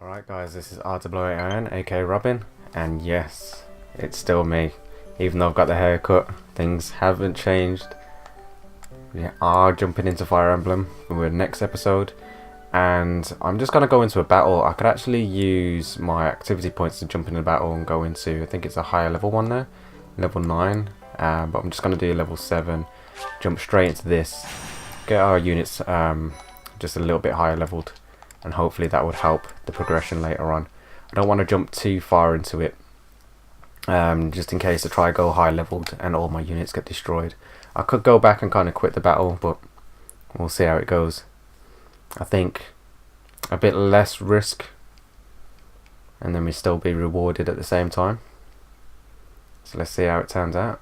Alright guys, this is R8Iron, aka Robin, and yes, it's still me. Even though I've got the haircut, things haven't changed. We are jumping into Fire Emblem for the next episode, and I'm just going to go into a battle. I could actually use my activity points to jump into a battle and go into, I think it's a higher level one there, level 9, but I'm just going to do level 7, jump straight into this, get our units just a little bit higher leveled, and hopefully that would help the progression later on. I don't want to jump too far into it, just in case I try to go high leveled and all my units get destroyed. I could go back and kind of quit the battle, but we'll see how it goes. I think a bit less risk, and then we still be rewarded at the same time. So let's see how it turns out.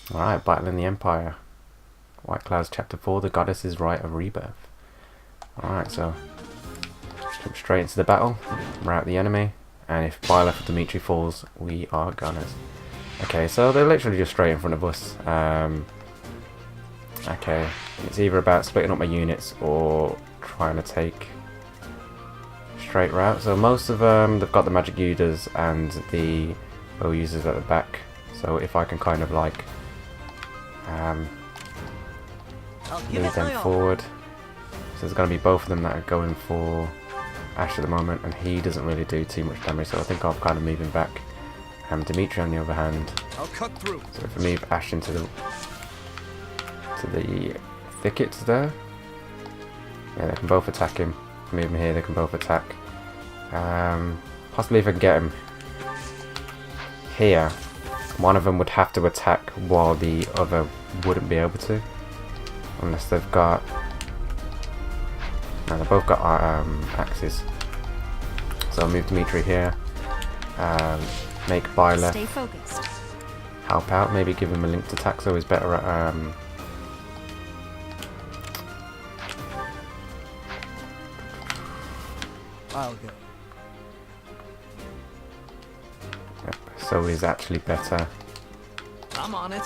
Alright, battling the Empire. White Clouds Chapter 4, the Goddess's Rite of Rebirth. Alright, so jump straight into the battle, rout the enemy, and if Byleth or Dimitri falls, we are gunners. Okay, so they're literally just straight in front of us. Okay, it's either about splitting up my units or trying to take straight route. So most of them, they've got the magic users and the bow users at the back. So if I can kind of like move them forward. So there's going to be both of them that are going for Ash at the moment, and he doesn't really do too much damage, so I think I'll kind of move him back. Dimitri on the other hand, I'll cut through. so if I move Ash into the thickets there, yeah, they can both attack him. Move him here, they can both attack. Possibly if I can get him here, one of them would have to attack while the other wouldn't be able to, unless they've got. No, they've both got axes. So I'll move Dimitri here. Make Byleth help out. Maybe give him a linked attack, so he's better at. I'll go. Yep, so he's actually better I'm on it.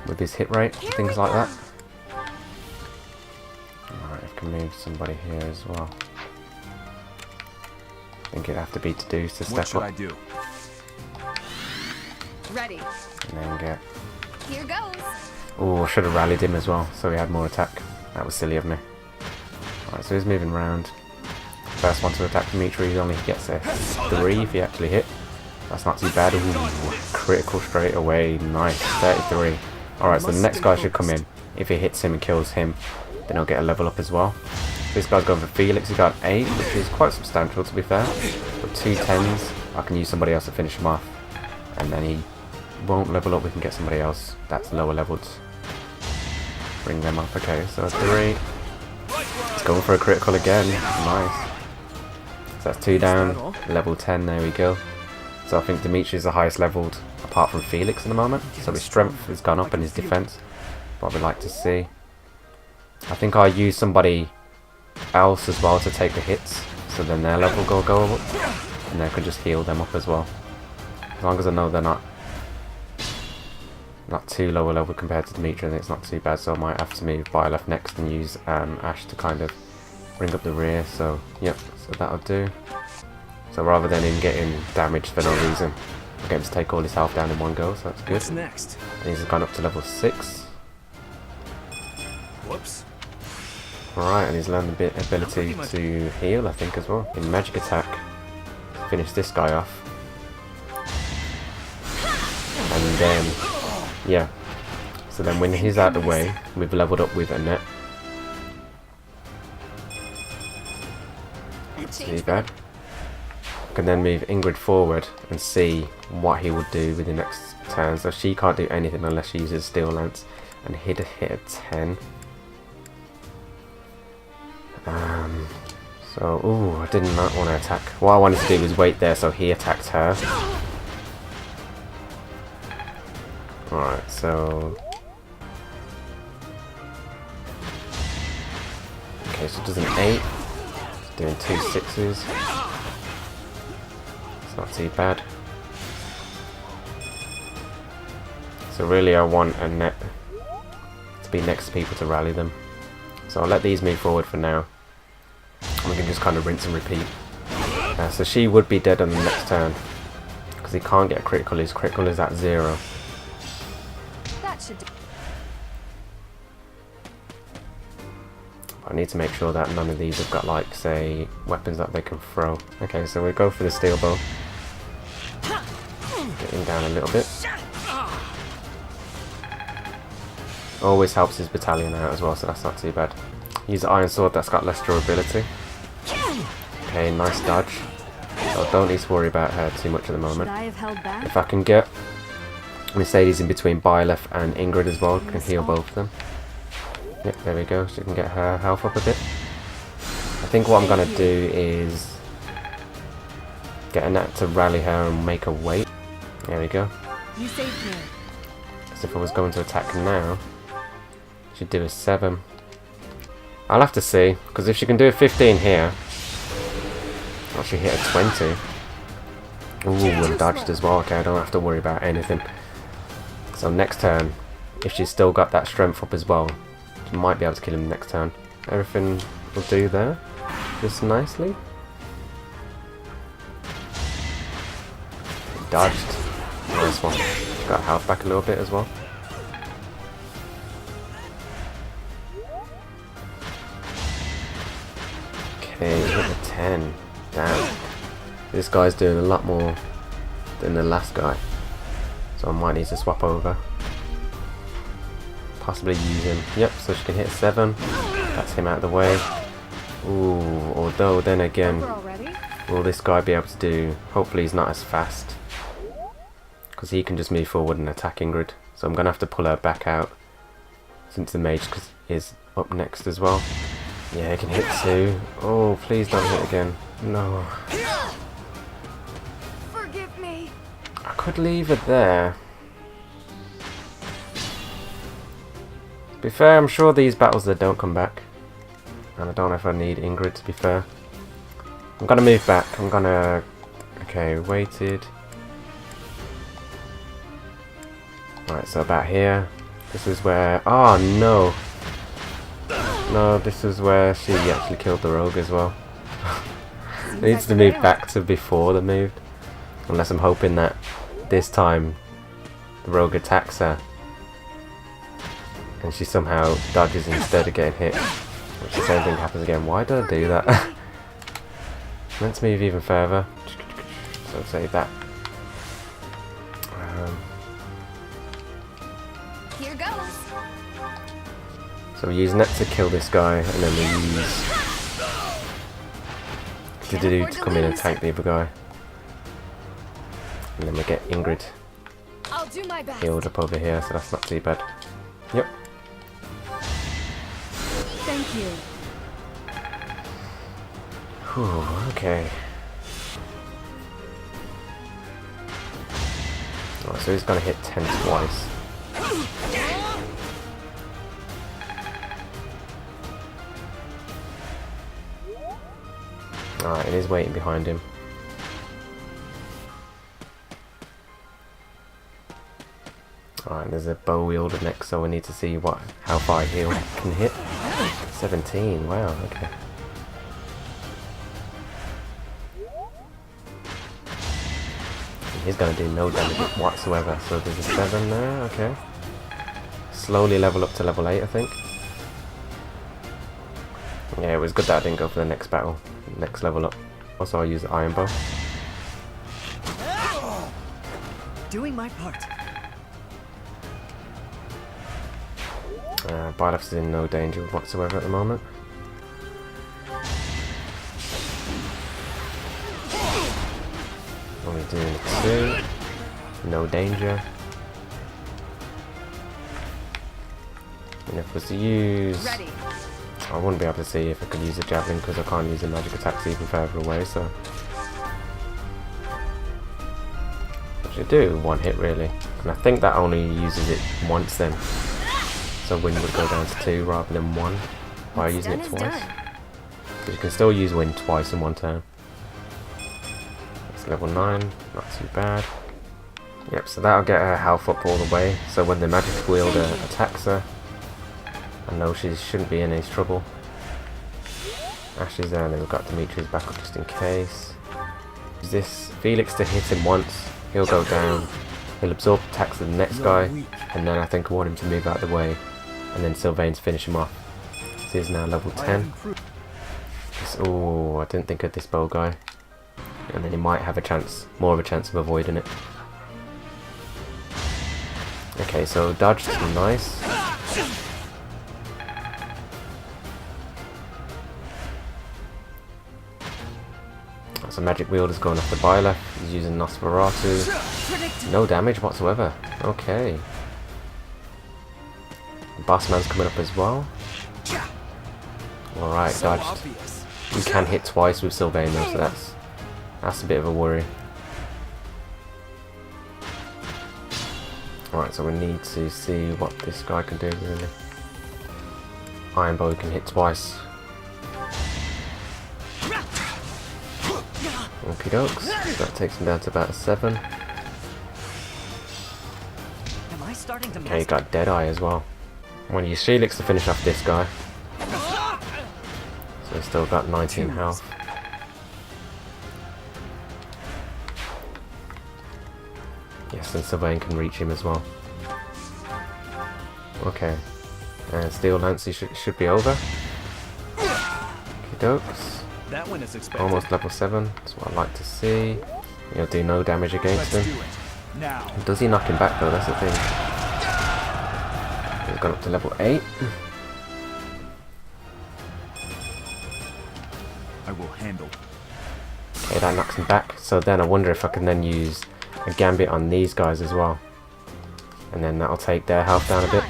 with his hit rate, things like that. Alright, I can move somebody here as well. I think it'd have to be to do to step What should up I do? Ready. and then get. Here goes. Oh, I should have rallied him as well, so he had more attack. That was silly of me. Alright, so he's moving around. First one to attack Dimitri, he only gets a 3 if he actually hit. That's not too bad. Ooh, critical straight away. Nice, 33. Alright, so the next guy should come in. If he hits him and kills him, then he'll get a level up as well. This guy's going for Felix, he got 8, which is quite substantial to be fair. With 2 10s, I can use somebody else to finish him off. And then he won't level up, we can get somebody else that's lower leveled. Bring them up. Okay, so 3. It's going for a critical again. Nice. So that's 2 down, level 10, there we go. So I think Dimitri is the highest leveled apart from Felix at the moment. So his strength has gone up and his defense. What we'd like to see. I think I'll use somebody else as well to take the hits. So then their level will go up. And I can just heal them up as well. As long as I know they're not too lower level compared to Dimitri, I think it's not too bad. So I might have to move Byleth next and use Ash to kind of bring up the rear. So yep, so that'll do. So rather than him getting damaged for no reason, I get him to take all his health down in one go, so that's good. What's next? And he's gone up to level 6. Whoops. Alright, and he's learned a bit ability to heal, I think, as well. In magic attack, finish this guy off. And then, yeah. So then when he's out of the way, we've leveled up with Annette. Not too bad. I can then move Ingrid forward and see what he would do with the next turn. So she can't do anything unless she uses Steel Lance, and he'd hit a 10. So, ooh, I did not want to attack. What I wanted to do was wait there so he attacked her. Alright, so. Okay, so it does an 8. It's doing 2 6s. It's not too bad. So really I want Annette be next to people to rally them. So I'll let these move forward for now. And we can just kind of rinse and repeat. So she would be dead on the next turn. Because he can't get a critical, his critical is at 0. That should do. I need to make sure that none of these have got, like, say, weapons that they can throw. Okay, so we go for the steel bow. Get him down a little bit. Always helps his battalion out as well, so that's not too bad. Use the iron sword, that's got less durability. Okay, nice dodge. So I don't need to worry about her too much at the moment. Should I have held back? If I can get Mercedes in between Byleth and Ingrid as well, can heal both of them. Yep, there we go. She can get her health up a bit. I think what I'm going to do is get Annette to rally her and make her wait. There we go. You saved me. So if I was going to attack now, she'd do a 7. I'll have to see, because if she can do a 15 here, or she hit a 20. Ooh, and dodged as well. Okay, I don't have to worry about anything. So next turn, if she's still got that strength up as well, she might be able to kill him next turn. Everything will do there, just nicely. Dodged. Nice one. Got health back a little bit as well. Okay, hit the 10. Damn. This guy's doing a lot more than the last guy. So I might need to swap over. Possibly use him. Yep, so she can hit 7. That's him out of the way. Ooh, although then again, will this guy be able to do... Hopefully he's not as fast. Because he can just move forward and attack Ingrid. So I'm going to have to pull her back out. Since the mage is up next as well. Yeah, he can hit 2. Oh, please don't hit again. No. Forgive me. I could leave it there. To be fair, I'm sure these battles they don't come back. And I don't know if I need Ingrid, to be fair. I'm gonna move back. I'm gonna... Okay, waited. Alright, so about here. This is where... Oh, no. No, this is where she actually killed the rogue as well. Needs to move back to before the moved. Unless I'm hoping that this time the rogue attacks her. And she somehow dodges instead of getting hit. Which the same thing happens again. Why did I do that? Let's move even further. So save that. Here goes. So we use Net to kill this guy, and then we use to come in and tank the other guy. And then we get Ingrid I'll do my best. healed up over here, so that's not too bad. Yep. Thank you. Whew, okay. Oh, so he's gonna hit 10 twice. Alright, it is waiting behind him. Alright, there's a bow wielder next, so we need to see how far heal can hit. 17, wow, okay. He's gonna do no damage whatsoever, so there's a 7 there, okay. Slowly level up to level 8, I think. Yeah, it was good that I didn't go for the next battle, next level up. Also, I'll use the iron bow. Doing my part. Byleth is in no danger whatsoever at the moment. Only doing 2. No danger. And if I was to use... Ready. I wouldn't be able to see if I could use a javelin because I can't use the magic attacks even further away, so... I should do 1 hit really. And I think that only uses it once then. So wind would go down to 2 rather than 1 by using it twice. But you can still use wind twice in 1 turn. It's level 9, not too bad. Yep, so that'll get her health up all the way. So when the magic wielder attacks her, I know she shouldn't be in any trouble. Ashley's there, and then we've got Dimitri's back up just in case. Use this Felix to hit him once, he'll go down. He'll absorb attacks of the next guy, and then I think I want him to move out of the way, and then Sylvain's finish him off. So he's now level 10. Oh, I didn't think of this bow guy. And then he might have a chance, more of a chance of avoiding it. Okay, so dodged, nice. So magic wield is going off the Byleth. He's using Nosferatu. No damage whatsoever. Okay. Boss man's coming up as well. Alright, dodged. You can hit twice with Sylvain though, so that's a bit of a worry. Alright, so we need to see what this guy can do really. Iron Bow can hit twice. Okie dokes. So that takes him down to about a 7. Am I starting to Okay, you got Deadeye as well. I'm going to use Felix to finish off this guy. So he's still got 19 health. Yes, and Sylvain can reach him as well. Okay. And Steel Lance should be over. Okie dokes. That one is expected. Almost level 7. That's what I like to see. He'll do no damage against him. Now. Does he knock him back though? That's the thing. He's gone up to level 8. I will handle. Okay, that knocks him back. So then I wonder if I can then use a Gambit on these guys as well. And then that'll take their health down a bit.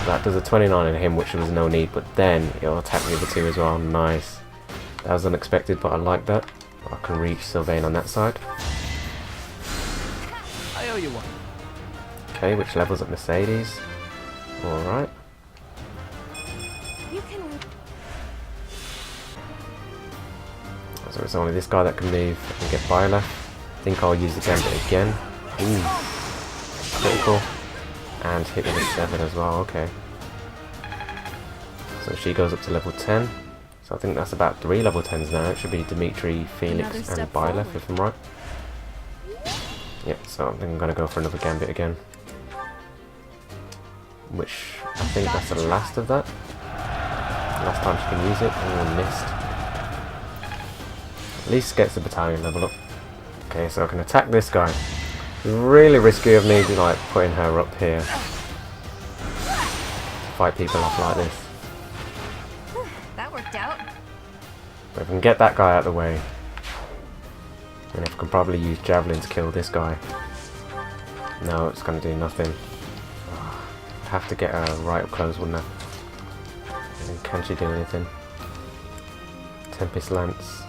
That does a 29 on him, which was no need, but then it'll attack the other two as well. Nice. That was unexpected, but I like that. I can reach Sylvain on that side. I owe you one. Okay, which levels up Mercedes. Alright. You can. So it's only this guy that can move and get Byleth. I think I'll use the Gambit again. Ooh. Critical. And hit with a 7 as well, okay. So she goes up to level 10. So I think that's about 3 level 10s now. It should be Dimitri, Felix and Byleth if I'm right. Yep, so I think I'm going to go for another Gambit again. Which, I think that's the last of that. Last time she can use it. Oh, missed. At least gets the battalion level up. Okay, so I can attack this guy. Really risky of me like putting her up here. Fight people off like this. That worked out. But if I can get that guy out of the way, and if I can probably use Javelin to kill this guy. No, it's going to do nothing. I have to get her right up close, wouldn't I? And can she do anything? Tempest Lance.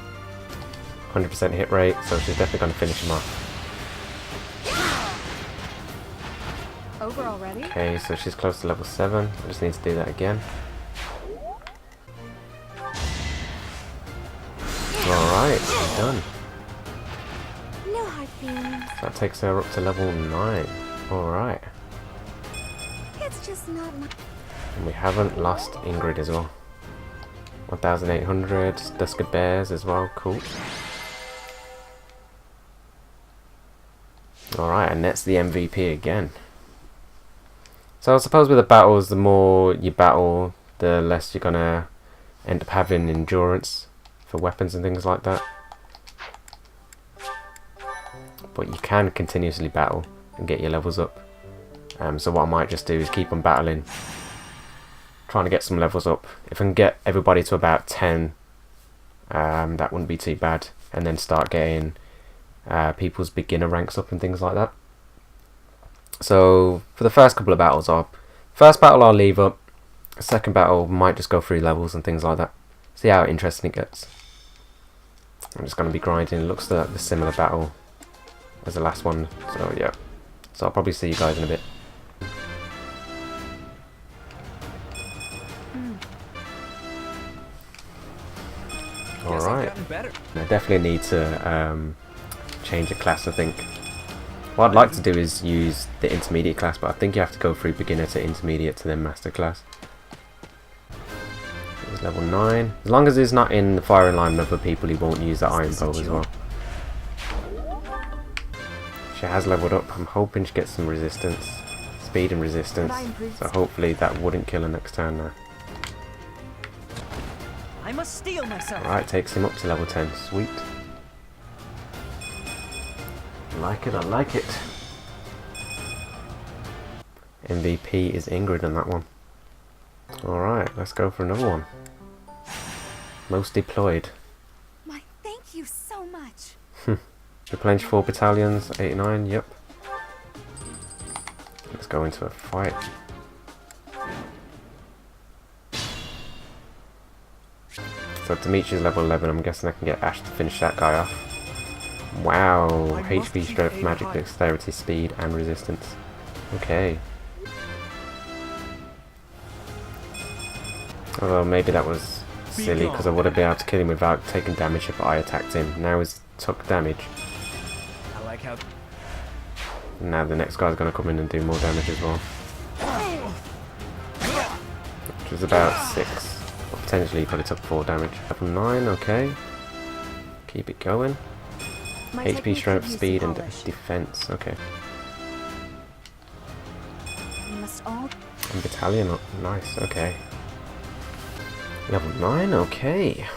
100% hit rate, so she's definitely going to finish him off. Over already? Okay, so she's close to level 7. I just need to do that again. Alright, done. No hard feelings. That takes her up to level 9. Alright. It's just not my. And we haven't lost Ingrid as well. 1800. Dusker Bears as well. Cool. Alright, and that's the MVP again. So I suppose with the battles, the more you battle, the less you're gonna end up having endurance for weapons and things like that. But you can continuously battle and get your levels up. So what I might just do is keep on battling, trying to get some levels up. If I can get everybody to about 10, that wouldn't be too bad. And then start getting people's beginner ranks up and things like that. So for the first couple of battles, first battle I'll leave up. Second battle might just go through levels and things like that. See how interesting it gets. I'm just going to be grinding. It looks like the similar battle as the last one. So yeah. So I'll probably see you guys in a bit. Alright. I definitely need to change the class, I think. What I'd like to do is use the intermediate class, but I think you have to go through beginner to intermediate to then master class. He's level 9. As long as he's not in the firing line with other people, he won't use the iron bow as well. She has leveled up. I'm hoping she gets some resistance. Speed and resistance. So hopefully that wouldn't kill her next turn now. I must steel myself. Alright, takes him up to level 10. Sweet. I like it, I like it. MVP is Ingrid on that one. Alright, let's go for another one. Most deployed. My thank you so much. Replenish 4 battalions, 89, yep. Let's go into a fight. So Dimitri's level 11, I'm guessing I can get Ash to finish that guy off. Wow, HP, strength, magic, dexterity, speed, and resistance. Okay. Although maybe that was silly, because I would have been able to kill him without taking damage if I attacked him. Now he's took damage. I like how... Now the next guy's going to come in and do more damage as well. Which is about 6. Or potentially he could have took 4 damage. Level 9, okay. Keep it going. HP, strength, speed, and defense. Okay. And battalion up. Nice, okay. Level 9, okay.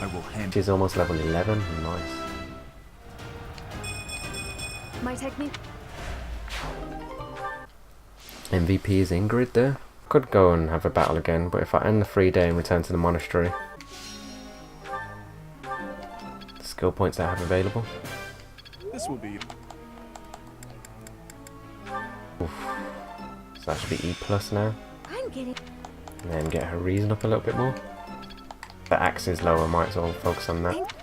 I will handle. She's almost level 11. Nice. My technique. MVP is Ingrid there. Could go and have a battle again, but if I end the free day and return to the monastery, the skill points I have available. This will be... Oof. So that should be E+ now. I'm getting. And then get her reason up a little bit more. The axe is low, I might as well focus on that.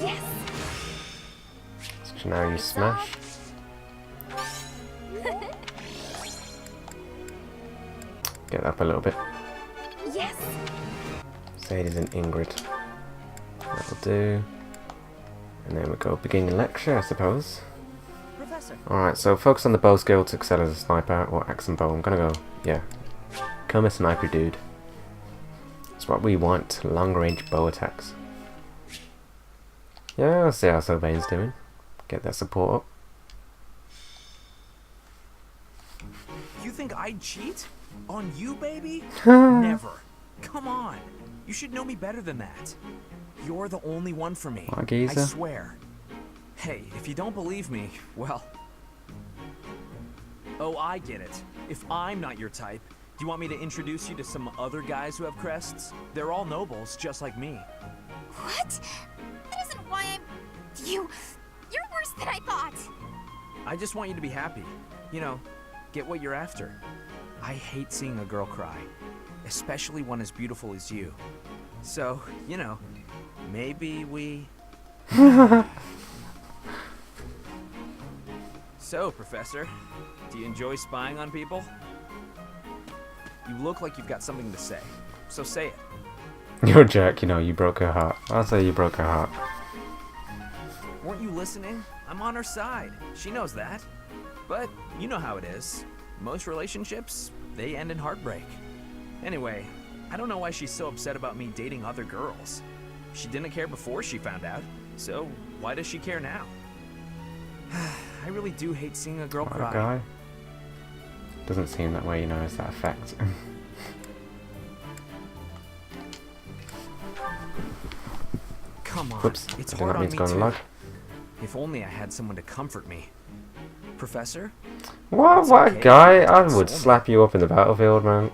Yes. So now you smash. Get up a little bit. Yes. Sadie's and Ingrid. That'll do. And then we go beginning lecture, I suppose. Professor. Alright, so focus on the bow skill to excel as a sniper, or axe and bow. I'm gonna go, yeah. Become a sniper, dude. That's what we want, long range bow attacks. Yeah, let's see how Sylvain's doing. Get that support up. You think I'd cheat? On you, baby? Never. Come on. You should know me better than that. You're the only one for me. What, I geezer? swear. Hey, if you don't believe me, well... Oh, I get it. If I'm not your type, do you want me to introduce you to some other guys who have crests? They're all nobles, just like me. What? That isn't why I'm. You're worse than I thought. I just want you to be happy. You know, get what you're after. I hate seeing a girl cry, especially one as beautiful as you. So, you know, maybe we... So, Professor, do you enjoy spying on people? You look like you've got something to say, so say it. You're a jerk, you know, you broke her heart. I'll say you broke her heart. Weren't you listening? I'm on her side. She knows that. But you know how it is. Most relationships, they end in heartbreak. Anyway, I don't know why she's so upset about me dating other girls. She didn't care before she found out, so why does she care now? I really do hate seeing a girl What cry. a guy. Doesn't seem that way, you know, is that effect. Come on, Whoops, it's I think hard that on means me going too. log. If only I had someone to comfort me. Professor? What? It's What okay, a guy? I it's would only- slap you up in the battlefield, man.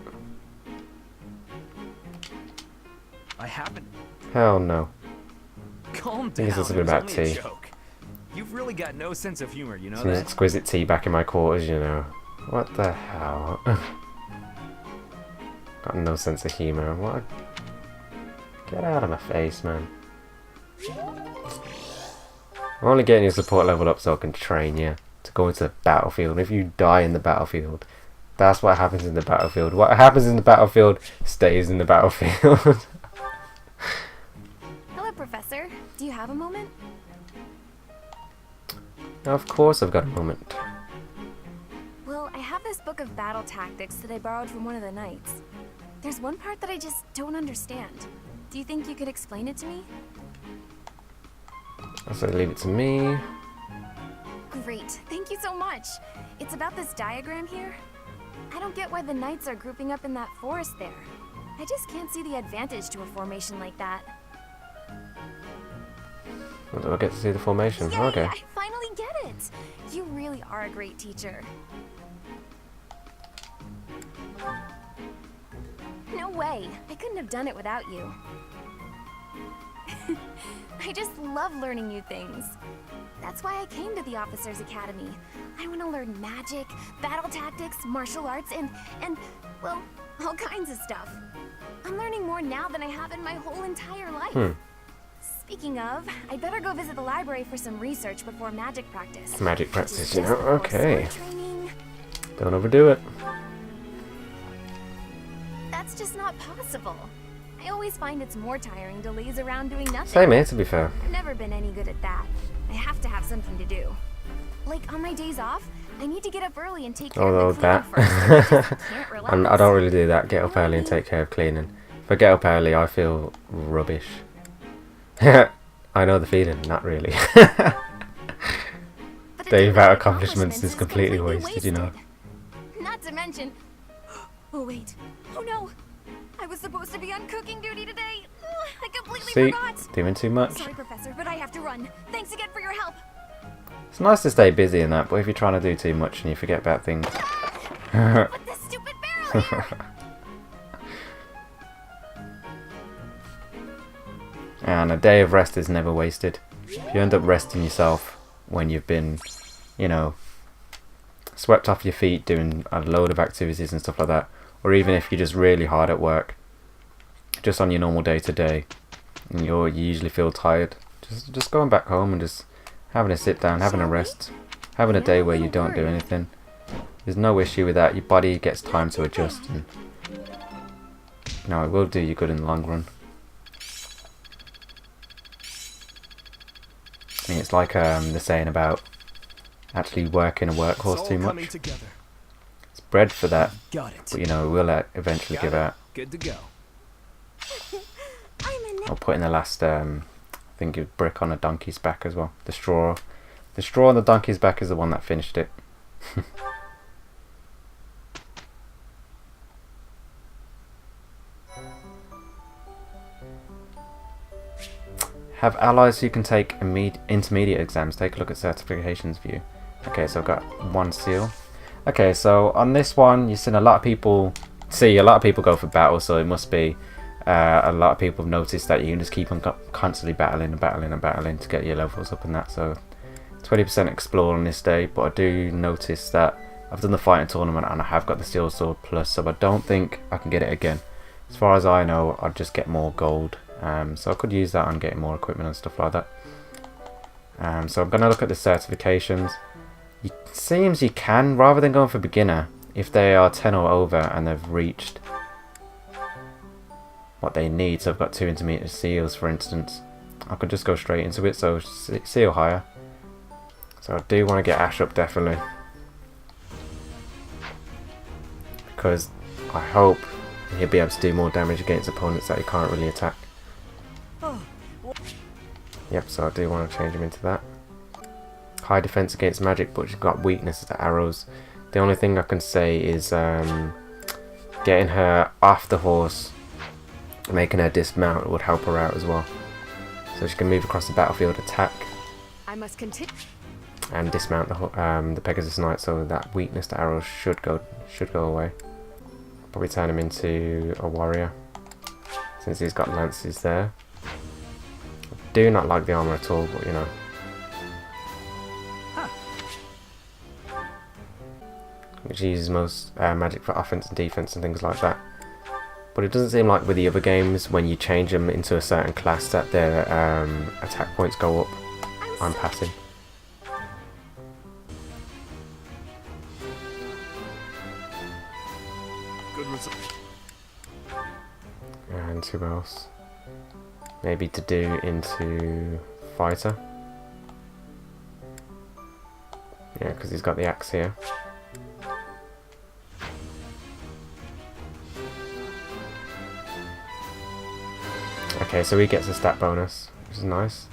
I haven't. Hell no. Calm think down. it's It something was about only a tea. joke. You've really got no sense of humor, you know Some that? exquisite tea back in my quarters, you know. What the hell? Got no sense of humour. What? Get out of my face, man. I'm only getting your support level up so I can train you to go into the battlefield. If you die in the battlefield, that's what happens in the battlefield. What happens in the battlefield stays in the battlefield. Hello, Professor. Do you have a moment? Of course I've got a moment. Well, I have this book of battle tactics that I borrowed from one of the knights. There's one part that I just don't understand. Do you think you could explain it to me? I'll say leave it to me. Great, thank you so much. It's about this diagram here. I don't get why the knights are grouping up in that forest there. I just can't see the advantage to a formation like that. Well, do I get to see the formation? Yay, Okay. I finally get it! You really are a great teacher. No way! I couldn't have done it without you. I just love learning new things. That's why I came to the Officers Academy. I want to learn magic, battle tactics, martial arts, and, well, all kinds of stuff. I'm learning more now than I have in my whole entire life. Speaking of, I'd better go visit the library for some research before magic practice. Magic practice, Just you know? before Okay. sword training. Don't overdo it. That's just not possible. I always find it's more tiring to laze around doing nothing. Same here, to be fair. I've never been any good at that. I have to have something to do. Like on my days off, I need to get up early and take care Although of the cleaning that, first. I just can't relax. I don't really do that. Get up early and take care of cleaning. If I get up early, I feel rubbish. I know the feeling. Not really. But a Day day without without accomplishments is completely wasted, you know. Not to mention... Oh wait. Oh no. I was supposed to be on cooking duty today. I completely See, forgot. doing too much. Sorry, Professor, but I have to run. Thanks again for your help. It's nice to stay busy and that, but if you're trying to do too much and you forget about things. Put this stupid barrel here. And a day of rest is never wasted. You end up resting yourself when you've been, you know, swept off your feet doing a load of activities and stuff like that. Or even if you're just really hard at work, just on your normal day to day, and you usually feel tired, just going back home and just having a sit down, having a rest, having a day where you don't do anything. There's no issue with that. Your body gets time to adjust, and you know, it will do you good in the long run. I mean, it's like the saying about actually working a workhorse too much. It's bred for that, Got it. but you know, it will eventually give out. Good to go. I'll put in the last, I think, a brick on a donkey's back as well. The straw on the donkey's back is the one that finished it. Have allies who can take intermediate exams. Take a look at certifications view. Okay, so I've got one seal. Okay, so on this one, you've seen a lot of people go for battle, so it must be a lot of people have noticed that you can just keep on constantly battling to get your levels up and that. So 20% explore on this day, but I do notice that I've done the fighting tournament and I have got the steel sword plus, so I don't think I can get it again. As far as I know, I'd just get more gold. So I could use that on getting more equipment and stuff like that. So I'm going to look at the certifications. It seems you can, rather than going for beginner, if they are 10 or over and they've reached what they need. So I've got 2 intermediate seals, for instance. I could just go straight into it, so seal higher. So I do want to get Ash up, definitely. Because I hope he'll be able to do more damage against opponents that he can't really attack. Yep, so I do want to change him into that. High defense against magic, but she's got weakness to arrows. The only thing I can say is getting her off the horse, making her dismount would help her out as well. So she can move across the battlefield, attack, I must continue. and dismount the Pegasus Knight, so that weakness to arrows should go away. Probably turn him into a warrior, since he's got lances there. I do not like the armor at all, but you know. Which uses most magic for offense and defense and things like that. But it doesn't seem like with the other games, when you change them into a certain class, that their attack points go up on passing. Good result. And who else? Maybe to do into fighter. Yeah, because he's got the axe here. Okay, so he gets a stat bonus, which is nice.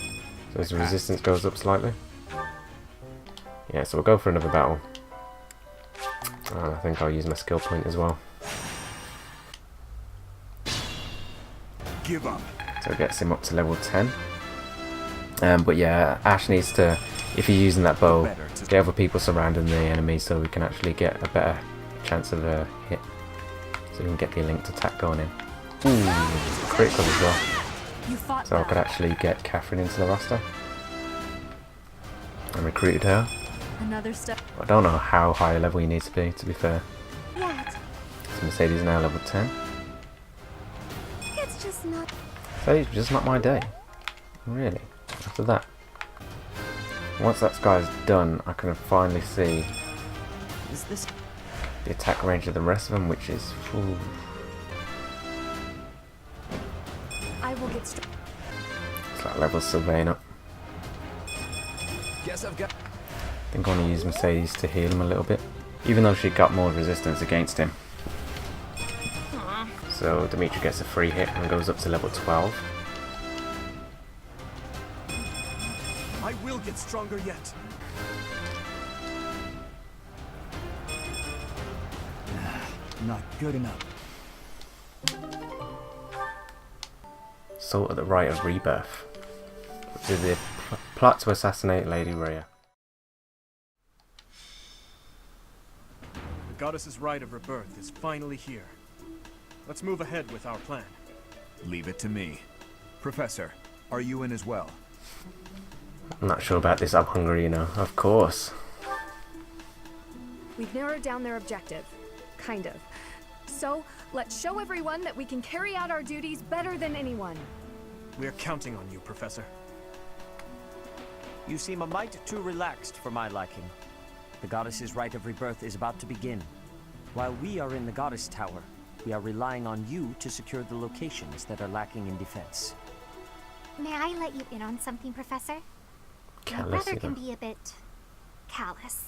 So his resistance goes up slightly. Yeah, so we'll go for another battle. I think I'll use my skill point as well. Give up. So it gets him up to level 10. But yeah, Ash needs to, if you're using that bow, get other people surrounding the enemy so we can actually get a better chance of a hit. So we can get the linked attack going in. Ooh, critical as well. So I could actually get Catherine into the roster. I recruited her. Another step. I don't know how high a level you need to be fair. Yet. So Mercedes is now level 10. It's just not. So it's just not my day. Really. After that. Once that guy's done, I can finally see Is this? the attack range of the rest of them, which is... Ooh. I will get straight. It's like level Sylvain up. Guess I've got. I think I want to use Mercedes to heal him a little bit. Even though she got more resistance against him. So Dimitri gets a free hit and goes up to level 12. I will get stronger yet. Not good enough. Salt at the Rite of Rebirth, which is the plot to assassinate Lady Rhea. The goddess's rite of rebirth is finally here. Let's move ahead with our plan. Leave it to me. Professor, are you in as well? I'm not sure about this. I'm hungry, you know. Of course. We've narrowed down their objective. Kind of. So, let's show everyone that we can carry out our duties better than anyone. We are counting on you, Professor. You seem a mite too relaxed for my liking. The goddess's rite of rebirth is about to begin. While we are in the goddess tower, we are relying on you to secure the locations that are lacking in defense. May I let you in on something, Professor? My Callous, brother you can know. be a bit callous.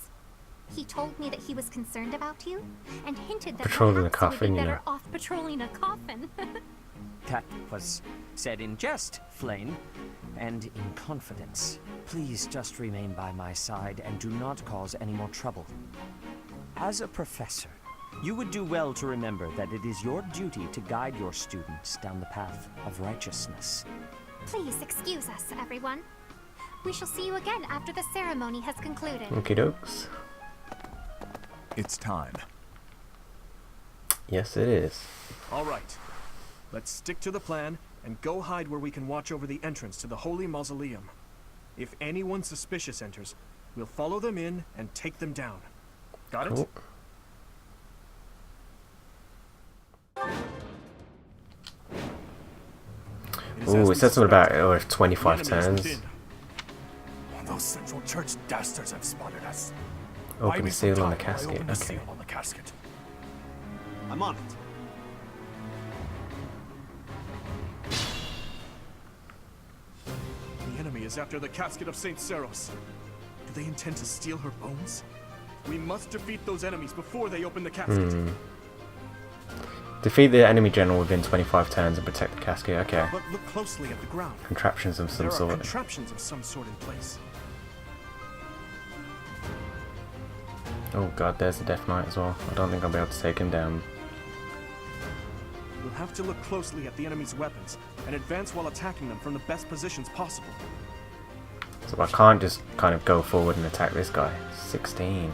He told me that he was concerned about you and hinted that Patrolling a perhaps you coffin, would be you better know. off patrolling a coffin. That was said in jest, Flame, and in confidence. Please just remain by my side and do not cause any more trouble. As a professor, you would do well to remember that it is your duty to guide your students down the path of righteousness. Please excuse us, everyone. We shall see you again after the ceremony has concluded. Okie dokes. It's time. Yes, it is. All right. Let's stick to the plan and go hide where we can watch over the entrance to the Holy Mausoleum. If anyone suspicious enters, we'll follow them in and take them down. Got it? Cool. Ooh, it said something about if 25 turns. Those Central Church dastards have spotted us. Open the seal on the casket. Open the Okay. seal on the casket. I'm on it. The enemy is after the casket of Saint Serios. Do they intend to steal her bones? We must defeat those enemies before they open the casket. Defeat the enemy general within 25 turns and protect the casket. Okay. But look closely at the ground. Contraptions of some There are sort. contraptions of some sort in place. Oh god, there's the Death Knight as well. I don't think I'll be able to take him down. We'll have to look closely at the enemy's weapons and advance while attacking them from the best positions possible. So I can't just kind of go forward and attack this guy. 16.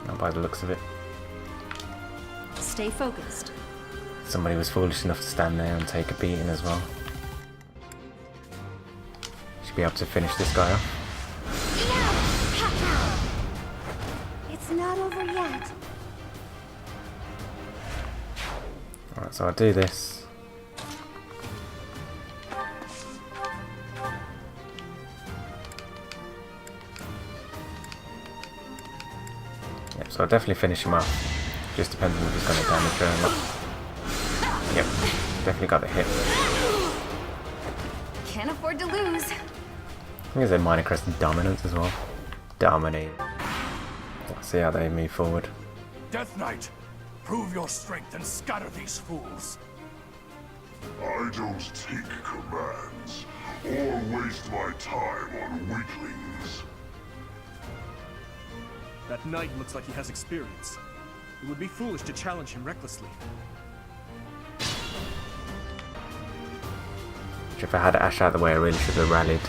Not by the looks of it. Stay focused. Somebody was foolish enough to stand there and take a beating as well. Should be able to finish this guy off. It's not over yet. Alright, so I'll do this. Yep, so I'll definitely finish him off. Just depends on if he's going to damage her or not. Yep, definitely got the hit. Can't afford to lose. think it's a minor crest of dominance as well. Dominate. Let's see how they move forward. Death Knight, prove your strength and scatter these fools. I don't take commands, or waste my time on weaklings. That knight looks like he has experience. It would be foolish to challenge him recklessly. If I had Ash out of the way, I really should have rallied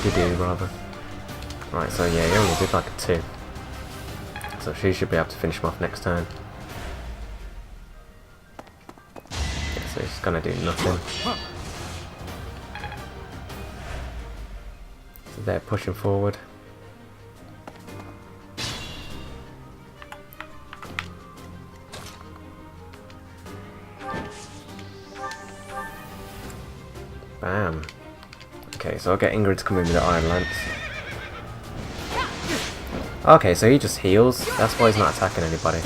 Dudu rather. Right, so yeah, he only did like a 2. So she should be able to finish him off next turn. Yeah, so he's gonna do nothing. So they're pushing forward. Bam. Okay, so I'll get Ingrid to come in with the Iron Lance. Okay, so he just heals. That's why he's not attacking anybody.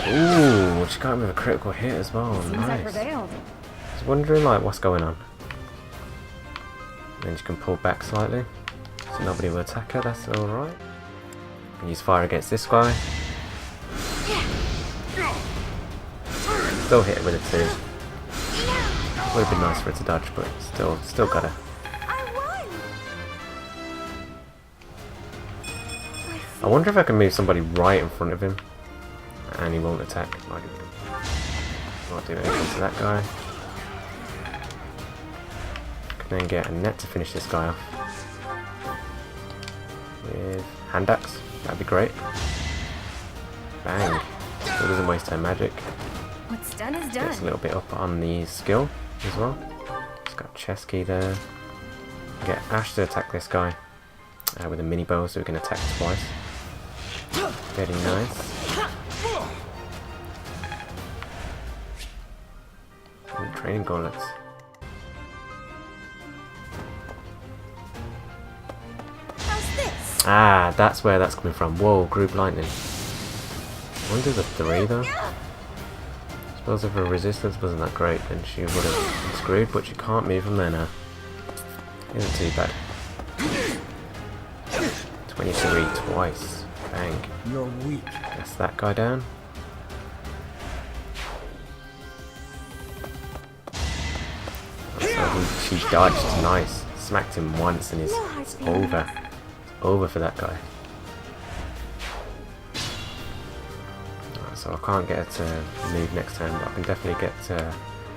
Ooh, she got him with a critical hit as well. Nice. I was wondering like what's going on. Then she can pull back slightly, so nobody will attack her. That's all right. Use fire against this guy. Still hit it with a 2. Would have been nice for it to dodge, but still got her. I wonder if I can move somebody right in front of him and he won't attack. Not do anything to that guy. Can then get a net to finish this guy off with hand axe. That'd be great. Bang. Still doesn't waste her magic. What's done is done. Gets a little bit up on the skill as well. Just got chest key there. Get Ash to attack this guy with a mini bow, so we can attack twice. Very nice. Ooh, training gauntlets. How's this? Ah, that's where that's coming from. Whoa, group lightning. I wonder the 3 though. I suppose if her resistance wasn't that great, then she would have been screwed, but she can't move from there now. Isn't too bad. 23 twice. Bang. You're weak. That's that guy down. So she dodged. Nice. Smacked him once and it's over. It's over for that guy. So I can't get her to move next turn, but I can definitely get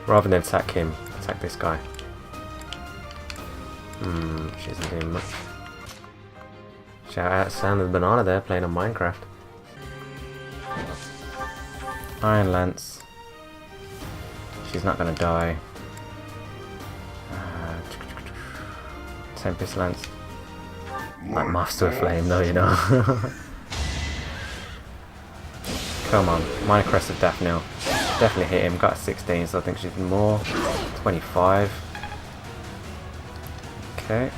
rather than attack him, attack this guy. She isn't doing much. Shout out Sound of the Banana there, playing on Minecraft. Iron Lance. She's not gonna die. Tempest Lance. Like Master of Flame though, you know. Come on, minor crest of Daphne. Definitely hit him, got a 16, so I think she's more. 25. Okay.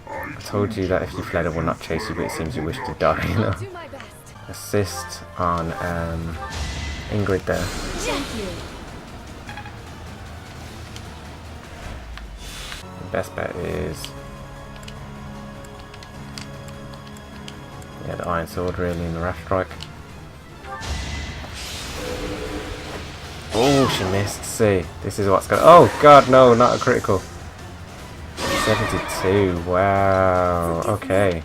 I told you that if you fled I will not chase you, but it seems you wish to die, you know. Assist on Ingrid there. The best bet is the Iron Sword really in the Wrath Strike. Oh, she missed. See, this is what's going. Oh god, no, not a critical. 72. Wow. Okay.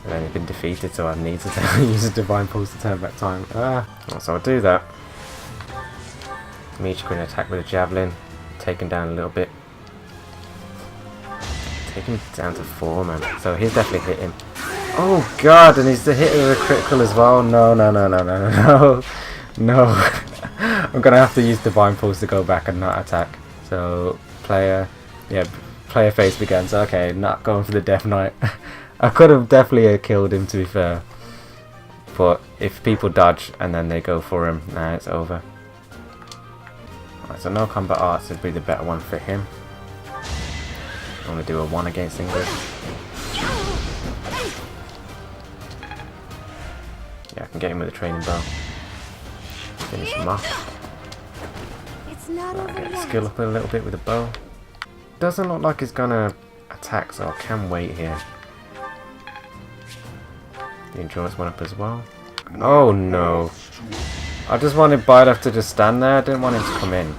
I've only been defeated, so I need to use a Divine Pulse to turn back time. So I'll do that. Michi can attack with a javelin, take him down a little bit. Take him down to 4, man. So he's definitely hit him. Oh god, and he's hit with a critical as well. No, no, no, no, no, no, no. I'm gonna have to use Divine Pulse to go back and not attack. So player phase began. So okay, not going for the Death Knight. I could have definitely killed him, to be fair. But if people dodge and then they go for him, nah, it's over. Alright, so no combat arts would be the better one for him. I want to do a 1 against Ingrid. Yeah, I can get him with a training bow. Finish him off. It's not I'll over get the yet. skill up a little bit with a bow. doesn't look like he's gonna attack, so I can wait here. The endurance went up as well. Oh no. I just wanted Byleth to just stand there. I didn't want him to come in.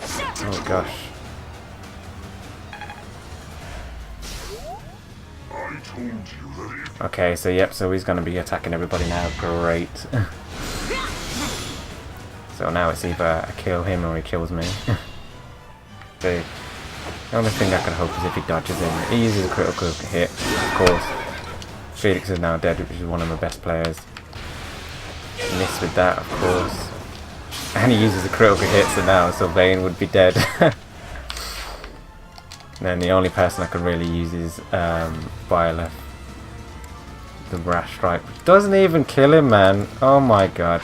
Oh gosh. Okay, so yep, so he's going to be attacking everybody now. Great. So now it's either I kill him or he kills me. The only thing I can hope is if he dodges him. He uses a critical hit, of course. Felix is now dead, which is one of my best players. Miss with that, of course. And he uses a critical hit, so now Sylvain would be dead. And then the only person I can really use is Byleth. The rash strike, which doesn't even kill him, man. Oh my god.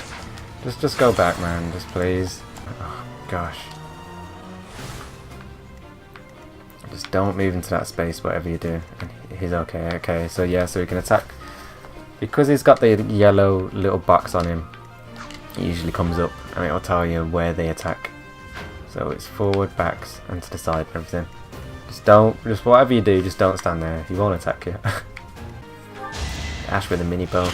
Just go back, man. Just please. Oh gosh. Just don't move into that space, whatever you do. He's okay. Okay, so yeah, so he can attack. Because he's got the yellow little box on him, he usually comes up and it'll tell you where they attack. So it's forward, backs, and to the side and everything. Just whatever you do, just don't stand there. He won't attack you. Ash with a mini bow.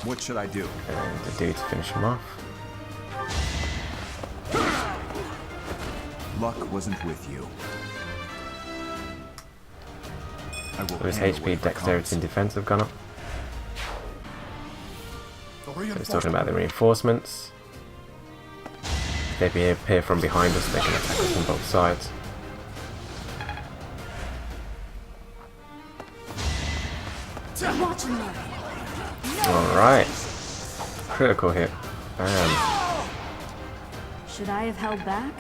What should I do? And the dude to finish him off. Luck wasn't with you. So his HP, dexterity, and defense have gone up. So he's talking about the reinforcements. If they appear from behind us, they can attack us from both sides. Alright. Critical hit. Bam. Should I have held back?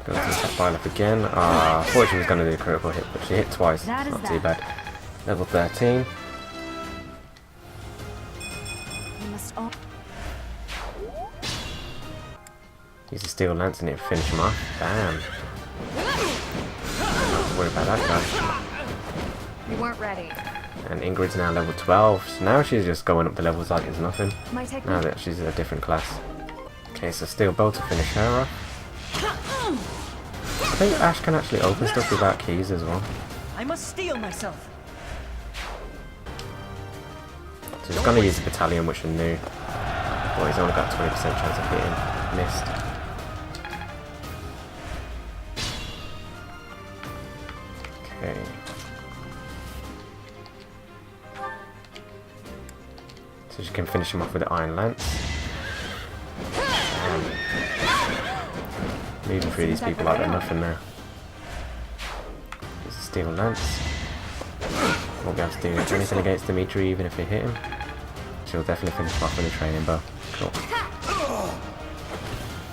Goes to attack Byleth again. I thought she was going to do a critical hit, but she hit twice. It's not too bad. Level 13. Use a steel lance and it'll finish him off. Bam. Don't have to worry about that guy. You weren't ready. And Ingrid's now level 12. So now she's just going up the levels like it's nothing. Now that she's a different class. Okay, so steel bow to finish her off. I think Ash can actually open stuff without keys as well. I must steel myself. So he's going to use the battalion, which I knew. Well, he's only got 20% chance of hitting. Missed. Okay. So she can finish him off with the Iron Lance. Moving through these people like they're nothing now. Use a Steel Lance. Won't be able to do anything against Dimitri even if you hit him. She'll definitely finish him off with a training bow. Cool.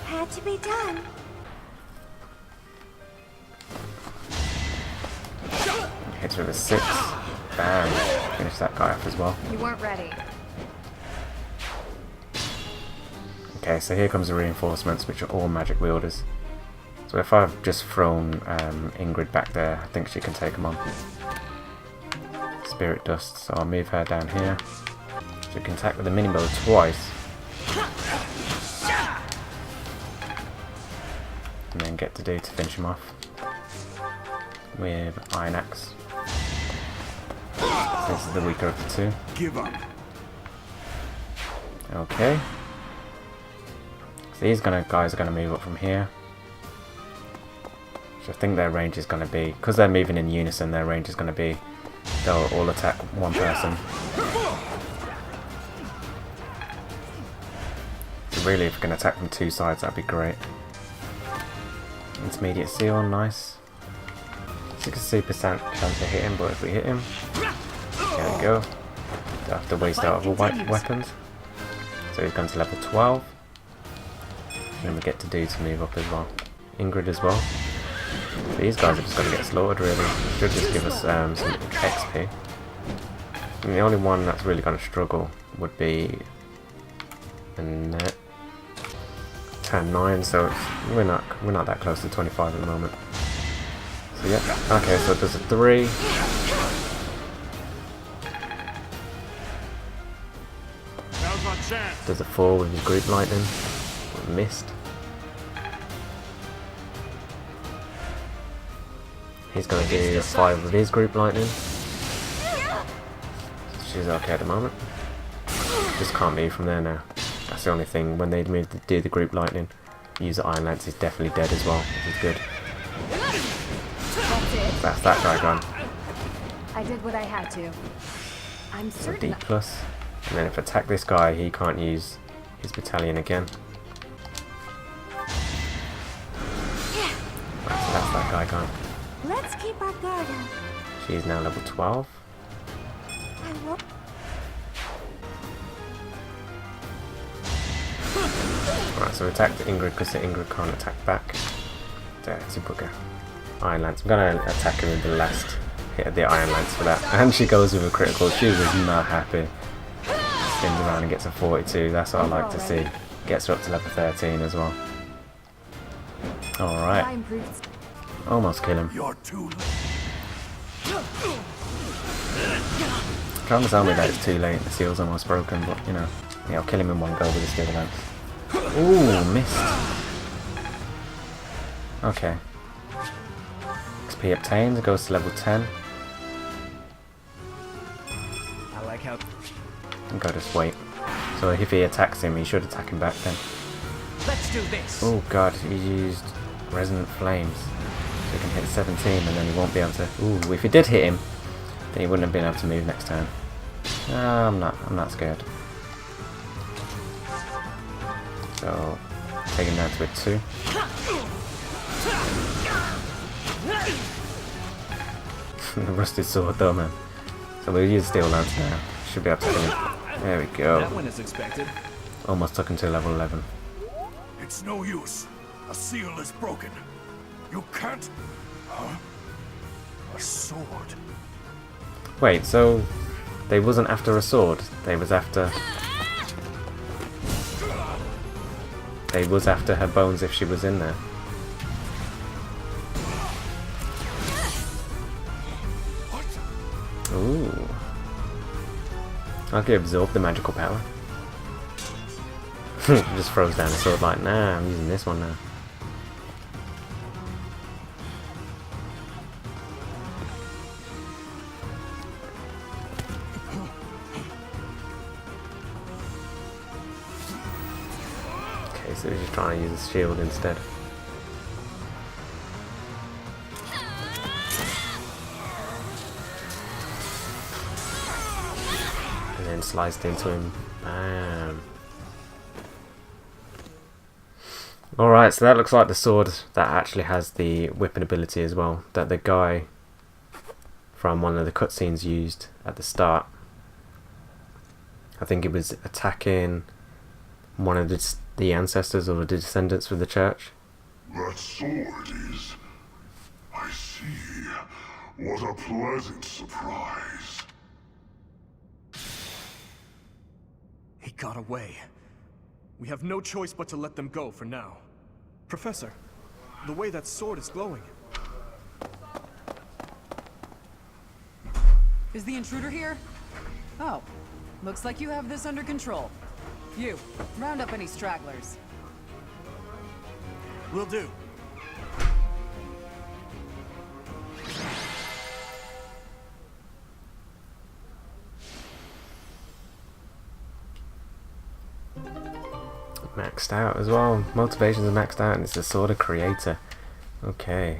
Had to be done. Hits her with a 6. Bam. Finish that guy off as well. You weren't ready. Okay, so here comes the reinforcements, which are all magic wielders. So if I've just thrown Ingrid back there, I think she can take them on. Spirit Dust, so I'll move her down here. She can attack with the mini bow twice. And then get to do to finish him off with Iron Axe. This is the weaker of the two. Give up. Okay. So these guys are going to move up from here. So I think their range is going to be, because they're moving in unison, their range is going to be, they'll all attack one person. So really, if we can attack from two sides, that'd be great. Intermediate seal, nice. 60% chance to hit him, but if we hit him, there we go. Don't have to waste out all weapons. So he's gone to level 12. And then we get to do to move up as well. Ingrid as well. These guys are just going to get slaughtered really. Should just give us some XP. And the only one that's really going to struggle would be the net. 10-9, so we're not that close to 25 at the moment. Yep. Okay, so it does a 3. Now's my chance. Does a 4 with his group lightning. Missed. He's going to do a 5 with his group lightning. She's okay at the moment. Just can't move from there now. That's the only thing. When they move to do the group lightning, use the Iron Lance is definitely dead as well, which is good. That's that guy gone. I did what I had to. I'm So certain. D+. And then if I attack this guy, he can't use his battalion again. Right, so that's that guy gone. Let's keep our guard up. She's now level 12. I will. Right, so we attacked Ingrid because the Ingrid can't attack back. Dirty bugger. Iron Lance. I'm going to attack her with the last hit of the Iron Lance for that. And she goes with a critical. She was not happy. Spins around and gets a 42. That's what I like to see. Gets her up to level 13 as well. Alright. Almost kill him. You're too late. Can't tell me that it's too late. The seal's almost broken, but you know. Yeah, I'll kill him in one go with the steel lance. Ooh, missed. Okay. XP obtained, goes to level 10. I like how... And go just wait. So if he attacks him, he should attack him back then. Let's do this. Oh god, he used resonant flames. So he can hit 17 and then he won't be able to... Ooh, if he did hit him, then he wouldn't have been able to move next turn. I'm not scared. So, take him down to a 2. The rusted sword though, man. So we'll use steel lance now. Should be able to hit him. There we go. That one is expected. Almost took him to level 11. It's no use. A seal is broken. You can't... Huh? A sword. Wait, so they wasn't after a sword. They was after... They was after her bones if she was in there. Ooh. I could absorb the magical power. Just throws down the sword like, nah, I'm using this one now. Okay, so he's just trying to use his shield instead. And then sliced into him. Bam. Alright, so that looks like the sword that actually has the whipping ability as well, that the guy from one of the cutscenes used at the start. I think it was attacking one of the ancestors or the descendants of the church. That sword is... I see. What a pleasant surprise. He got away. We have no choice but to let them go for now. Professor, the way that sword is glowing. Is the intruder here? Oh, looks like you have this under control. You, round up any stragglers. Will do. Maxed out as well. Motivations are maxed out and it's a sword of creator. Okay.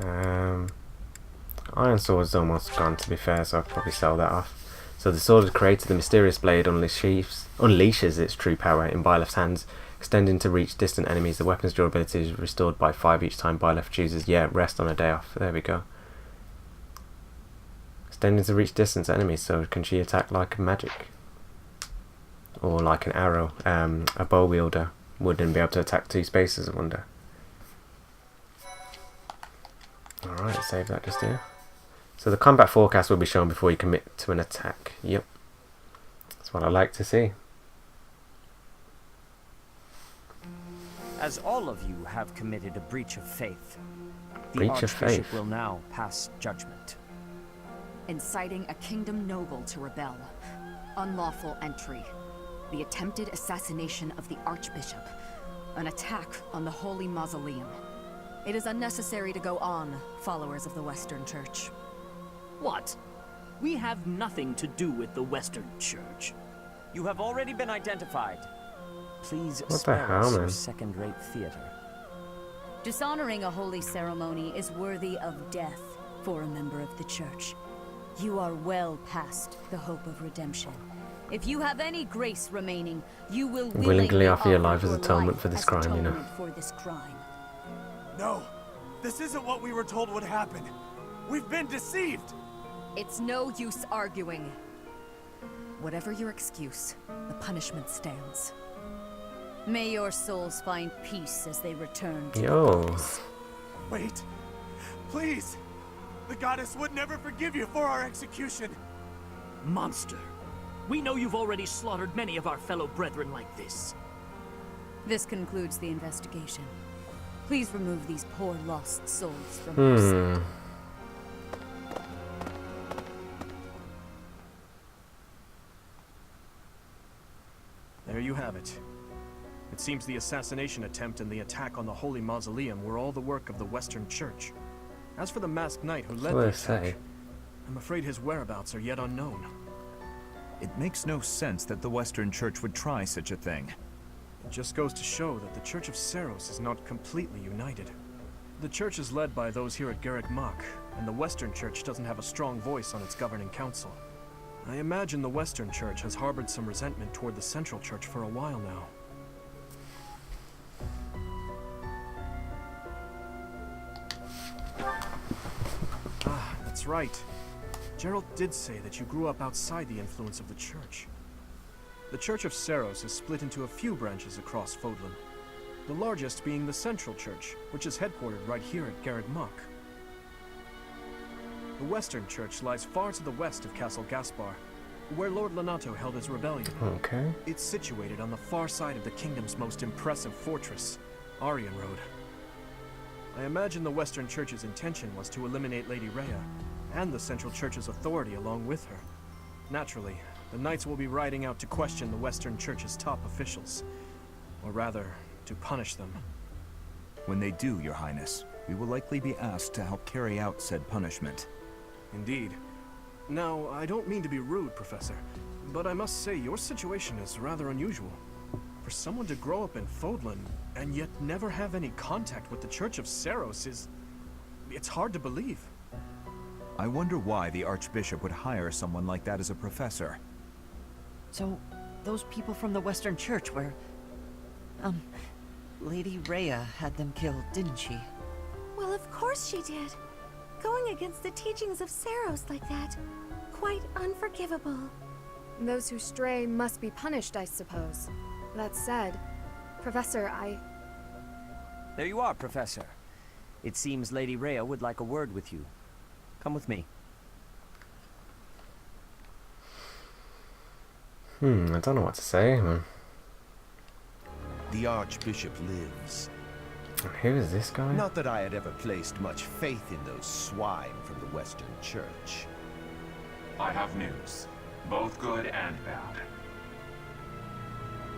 Iron sword's almost gone to be fair, so I'll probably sell that off. So the sword of creator, the mysterious blade unleashes its true power in Byleth's hands, extending to reach distant enemies. The weapon's durability is restored by 5 each time Byleth chooses, rest on a day off. There we go. Extending to reach distant enemies, so can she attack like magic? Or like an arrow? A bow wielder wouldn't be able to attack 2 spaces, I wonder. Alright, save that just here. So the combat forecast will be shown before you commit to an attack. Yep. That's what I like to see. As all of you have committed a breach of faith, The Breach of Archbishop faith. will now pass judgment. Inciting a kingdom noble to rebel. Unlawful entry. The attempted assassination of the Archbishop. An attack on the Holy Mausoleum. It is unnecessary to go on, followers of the Western Church. What? We have nothing to do with the Western Church. You have already been identified. Please What the spare hell, us your man? second-rate theater. Dishonoring a holy ceremony is worthy of death for a member of the Church. You are well past the hope of redemption. If you have any grace remaining, you will Willingly offer your life as your atonement life for this as crime, you know. atonement for this crime. No, this isn't what we were told would happen. We've been deceived. It's no use arguing. Whatever your excuse, the punishment stands. May your souls find peace as they return to Yo. Wait, please. The goddess would never forgive you for our execution. Monster. We know you've already slaughtered many of our fellow brethren like this. This concludes the investigation. Please remove these poor lost souls from your sight. There you have it. It seems the assassination attempt and the attack on the Holy Mausoleum were all the work of the Western Church. As for the masked knight who led the attack, I'm afraid his whereabouts are yet unknown. It makes no sense that the Western Church would try such a thing. It just goes to show that the Church of Serios is not completely united. The Church is led by those here at Garrick Mach, and the Western Church doesn't have a strong voice on its governing council. I imagine the Western Church has harbored some resentment toward the Central Church for a while now. Ah, that's right. Gerald did say that you grew up outside the influence of the Church. The Church of Serios is split into a few branches across Fodlan, the largest being the Central Church, which is headquartered right here at Garrick Mach. The Western Church lies far to the west of Castle Gaspar, where Lord Lonato held his rebellion. Okay. It's situated on the far side of the kingdom's most impressive fortress, Aryan Road. I imagine the Western Church's intention was to eliminate Lady Rhea, and the Central Church's authority along with her. Naturally, the Knights will be riding out to question the Western Church's top officials. Or rather, to punish them. When they do, Your Highness, we will likely be asked to help carry out said punishment. Indeed. Now, I don't mean to be rude, Professor, but I must say your situation is rather unusual. For someone to grow up in Fodlan, and yet never have any contact with the Church of Serios it's hard to believe. I wonder why the Archbishop would hire someone like that as a professor. So, those people from the Western Church were... Lady Rhea had them killed, didn't she? Well, of course she did. Going against the teachings of Serios like that. Quite unforgivable. Those who stray must be punished, I suppose. That said, Professor, There you are, Professor. It seems Lady Rhea would like a word with you. Come with me. I don't know what to say. The Archbishop lives. Who is this guy? Not that I had ever placed much faith in those swine from the Western Church. I have news, both good and bad.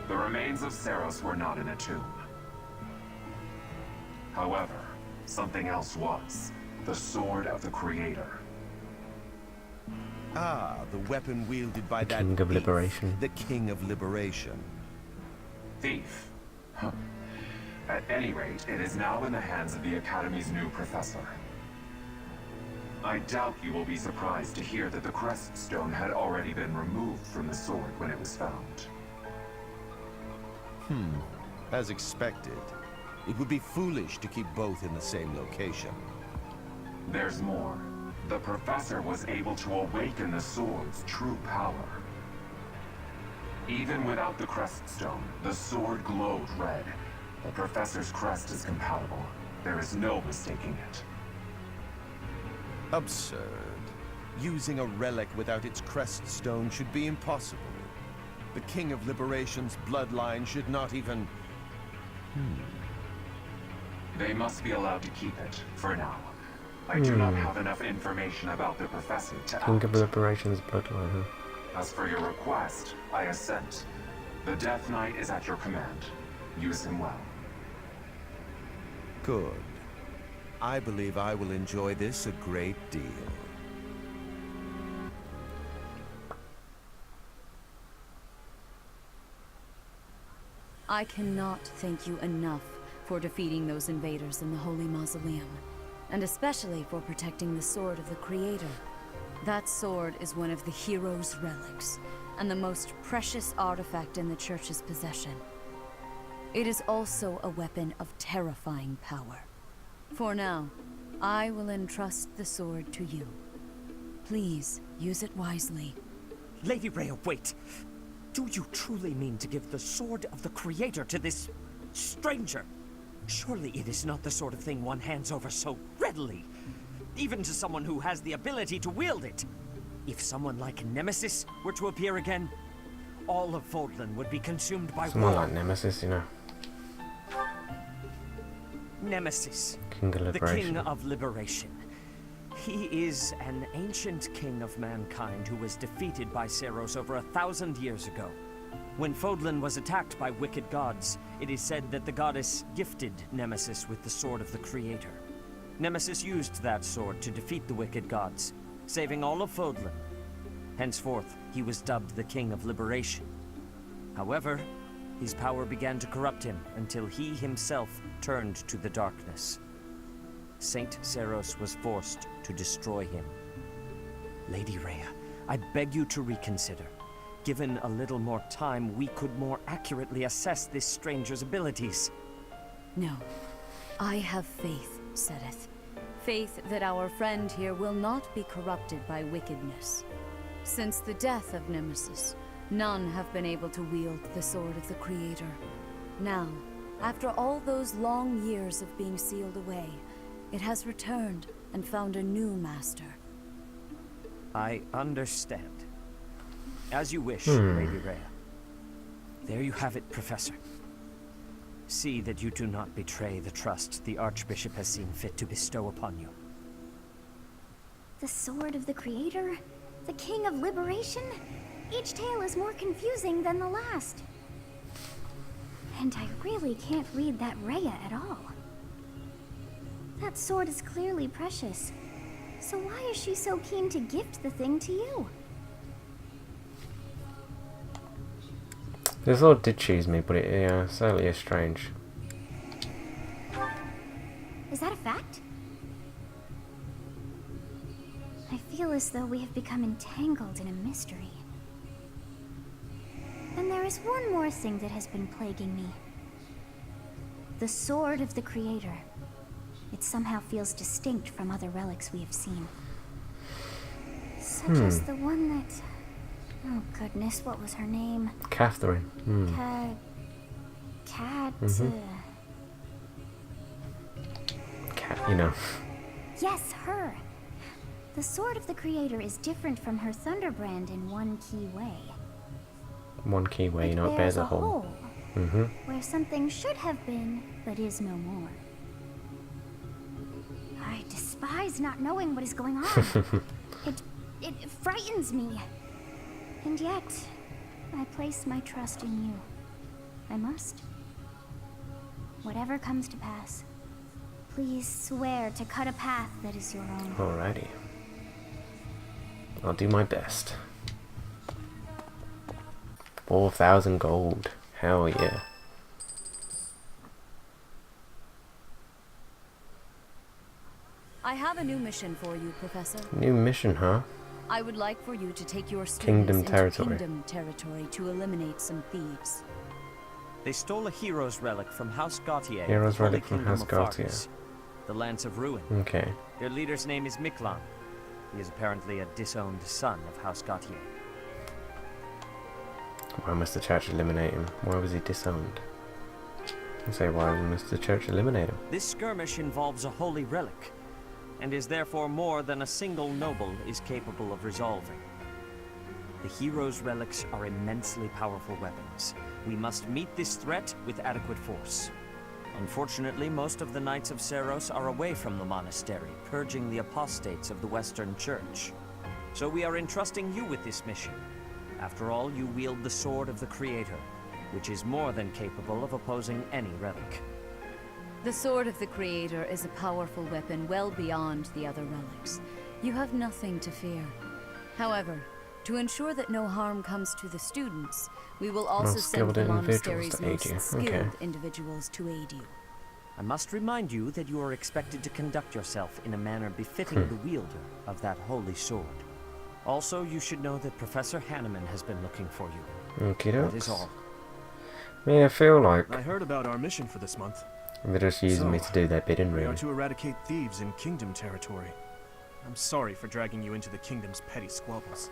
The remains of Serios were not in a tomb. However, something else was. The Sword of the Creator. Ah, the weapon wielded by that King of thief, Liberation. the King of Liberation. Thief? Huh. At any rate, it is now in the hands of the Academy's new professor. I doubt you will be surprised to hear that the crest stone had already been removed from the sword when it was found. As expected. It would be foolish to keep both in the same location. There's more. The professor was able to awaken the sword's true power. Even without the crest stone, the sword glowed red. The professor's crest is compatible. There is no mistaking it. Absurd. Using a relic without its crest stone should be impossible. The King of Liberation's bloodline should not even... They must be allowed to keep it, for now. I do not have enough information about the professor to King act. of Liberation's bloodline, huh? As for your request, I assent. The Death Knight is at your command. Use him well. Good. I believe I will enjoy this a great deal. I cannot thank you enough for defeating those invaders in the Holy Mausoleum, and especially for protecting the sword of the Creator. That sword is one of the hero's relics, and the most precious artifact in the Church's possession. It is also a weapon of terrifying power. For now, I will entrust the sword to you. Please, use it wisely. Lady Rhea, wait! Do you truly mean to give the sword of the Creator to this stranger? Surely it is not the sort of thing one hands over so readily, even to someone who has the ability to wield it. If someone like Nemesis were to appear again, all of Fodlan would be consumed by Someone war. like Nemesis, you know. Nemesis, King of the Liberation. King of Liberation. He is an ancient king of mankind who was defeated by Serios over 1,000 years ago. When Fodlan was attacked by wicked gods, it is said that the goddess gifted Nemesis with the sword of the Creator. Nemesis used that sword to defeat the wicked gods, saving all of Fodlan. Henceforth, he was dubbed the King of Liberation. However, his power began to corrupt him until he himself turned to the darkness. Saint Serios was forced to destroy him. Lady Rhea, I beg you to reconsider. Given a little more time, we could more accurately assess this stranger's abilities. No. I have faith, Sedith. Faith that our friend here will not be corrupted by wickedness. Since the death of Nemesis, none have been able to wield the sword of the Creator. Now, after all those long years of being sealed away, it has returned and found a new master. I understand. As you wish, Lady Rhea. There you have it, Professor. See that you do not betray the trust the Archbishop has seen fit to bestow upon you. The sword of the Creator? The King of Liberation? Each tale is more confusing than the last. And I really can't read that Rhea at all. That sword is clearly precious. So why is she so keen to gift the thing to you? This all did choose me, but it certainly is strange. Is that a fact? I feel as though we have become entangled in a mystery. And there is one more thing that has been plaguing me. The sword of the Creator. It somehow feels distinct from other relics we have seen. Such as the one that... Oh goodness, what was her name? Catherine. Cat, you know. Yes, her. The sword of the Creator is different from her Thunderbrand in one key way. One key way, you know, it bears a hole. Where something should have been, but is no more. I despise not knowing what is going on. It frightens me. And yet, I place my trust in you. I must. Whatever comes to pass, please swear to cut a path that is your own. Alrighty. I'll do my best. 4,000 gold. Hell yeah. I have a new mission for you, Professor. New mission, huh? I would like for you to take your students Kingdom into territory. Kingdom territory to eliminate some thieves. They stole a hero's relic from House Gautier. Hero's the Holy relic from Kingdom House of Gautier. Fargus, the Lance of Ruin. Okay. Their leader's name is Miklan. He is apparently a disowned son of House Gautier. Why must the church eliminate him? Why was he disowned? I say, why must the church eliminate him? This skirmish involves a holy relic, and is therefore more than a single noble is capable of resolving. The hero's relics are immensely powerful weapons. We must meet this threat with adequate force. Unfortunately, most of the Knights of Serios are away from the monastery, purging the apostates of the Western Church. So we are entrusting you with this mission. After all, you wield the Sword of the Creator, which is more than capable of opposing any relic. The Sword of the Creator is a powerful weapon well beyond the other relics. You have nothing to fear. However, to ensure that no harm comes to the students, we will also send the monastery's most skilled individuals to aid you. I must remind you that you are expected to conduct yourself in a manner befitting the wielder of that holy sword. Also, you should know that Professor Hanneman has been looking for you. That is all. Yeah, I feel like I heard about our mission for this month. they're just using me to do their bidding, We really. are to eradicate thieves in Kingdom territory. I'm sorry for dragging you into the Kingdom's petty squabbles.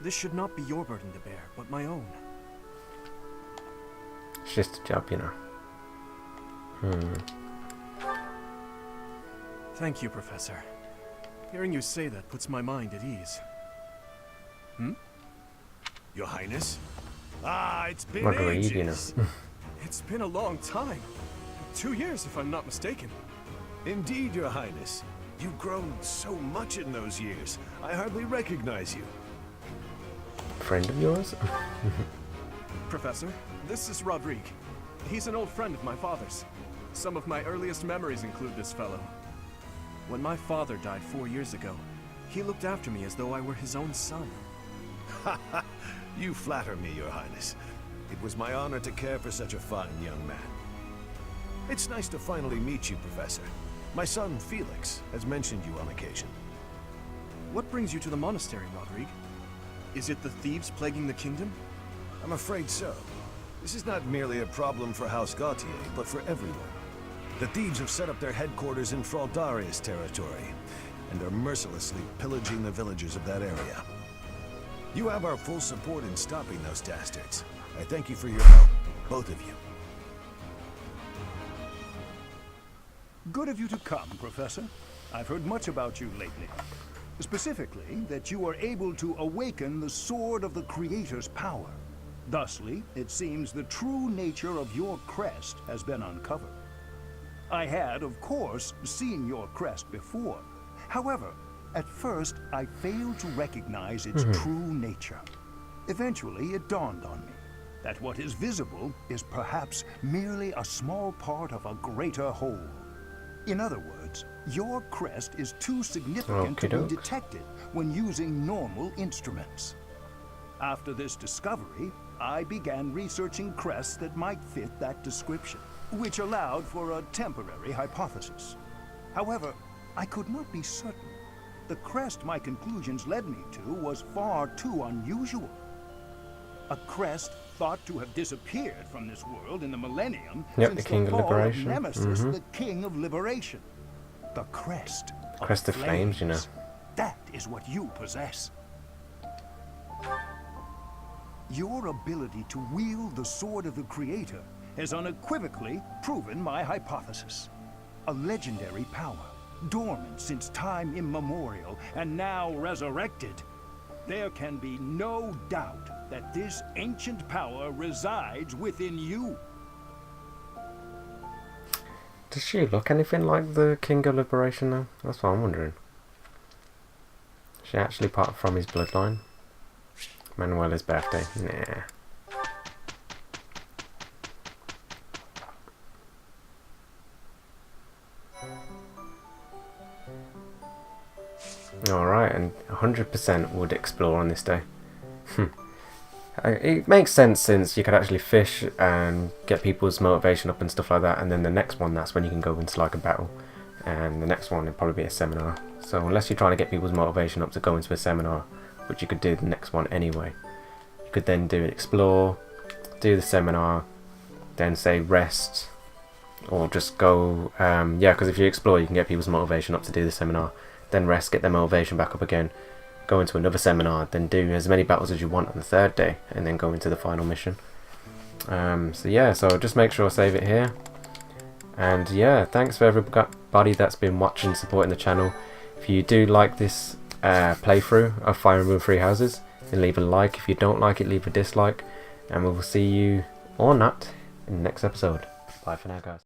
This should not be your burden to bear, but my own. It's just a job, you know. Thank you, Professor. Hearing you say that puts my mind at ease. Your Highness? Ah, it's been Marguerite, you know. ages. It's been a long time. 2 years, if I'm not mistaken. Indeed, Your Highness. You've grown so much in those years. I hardly recognize you. Friend of yours? Professor, this is Rodrigue. He's an old friend of my father's. Some of my earliest memories include this fellow. When my father died 4 years ago, he looked after me as though I were his own son. Ha ha! You flatter me, Your Highness. It was my honor to care for such a fine young man. It's nice to finally meet you, Professor. My son, Felix, has mentioned you on occasion. What brings you to the monastery, Rodrigue? Is it the thieves plaguing the kingdom? I'm afraid so. This is not merely a problem for House Gautier, but for everyone. The thieves have set up their headquarters in Fraldarius territory, and are mercilessly pillaging the villagers of that area. You have our full support in stopping those dastards. I thank you for your help, both of you. Good of you to come, Professor. I've heard much about you lately. Specifically, that you are able to awaken the Sword of the Creator's power. Thusly, it seems the true nature of your crest has been uncovered. I had, of course, seen your crest before. However, at first, I failed to recognize its true nature. Eventually, it dawned on me that what is visible is perhaps merely a small part of a greater whole. In other words, your crest is too significant to be detected when using normal instruments. After this discovery, I began researching crests that might fit that description, which allowed for a temporary hypothesis. However, I could not be certain. The crest my conclusions led me to was far too unusual. A crest thought to have disappeared from this world in the millennium since the King of fall Liberation. Nemesis, the King of Liberation. The crest. Crest of Flames, you know. That is what you possess. Your ability to wield the Sword of the Creator has unequivocally proven my hypothesis. A legendary power, dormant since time immemorial, and now resurrected. There can be no doubt that this ancient power resides within you. Does she look anything like the King of Liberation now? That's what I'm wondering. Is she actually part from his bloodline? Manuela's birthday? Nah. Alright, and 100% would explore on this day. It makes sense since you could actually fish and get people's motivation up and stuff like that, and then the next one, that's when you can go into like a battle, and the next one would probably be a seminar. So unless you're trying to get people's motivation up to go into a seminar, which you could do the next one anyway, you could then do explore, do the seminar, then say rest, or just go, yeah, because if you explore you can get people's motivation up to do the seminar, then rest, get their motivation back up again, go into another seminar, then do as many battles as you want on the third day, and then go into the final mission. So yeah, so just make sure I save it here. And yeah, thanks for everybody that's been watching, supporting the channel. If you do like this playthrough of Fire Emblem Three Houses, then leave a like. If you don't like it, leave a dislike. And we will see you or not in the next episode. Bye for now, guys.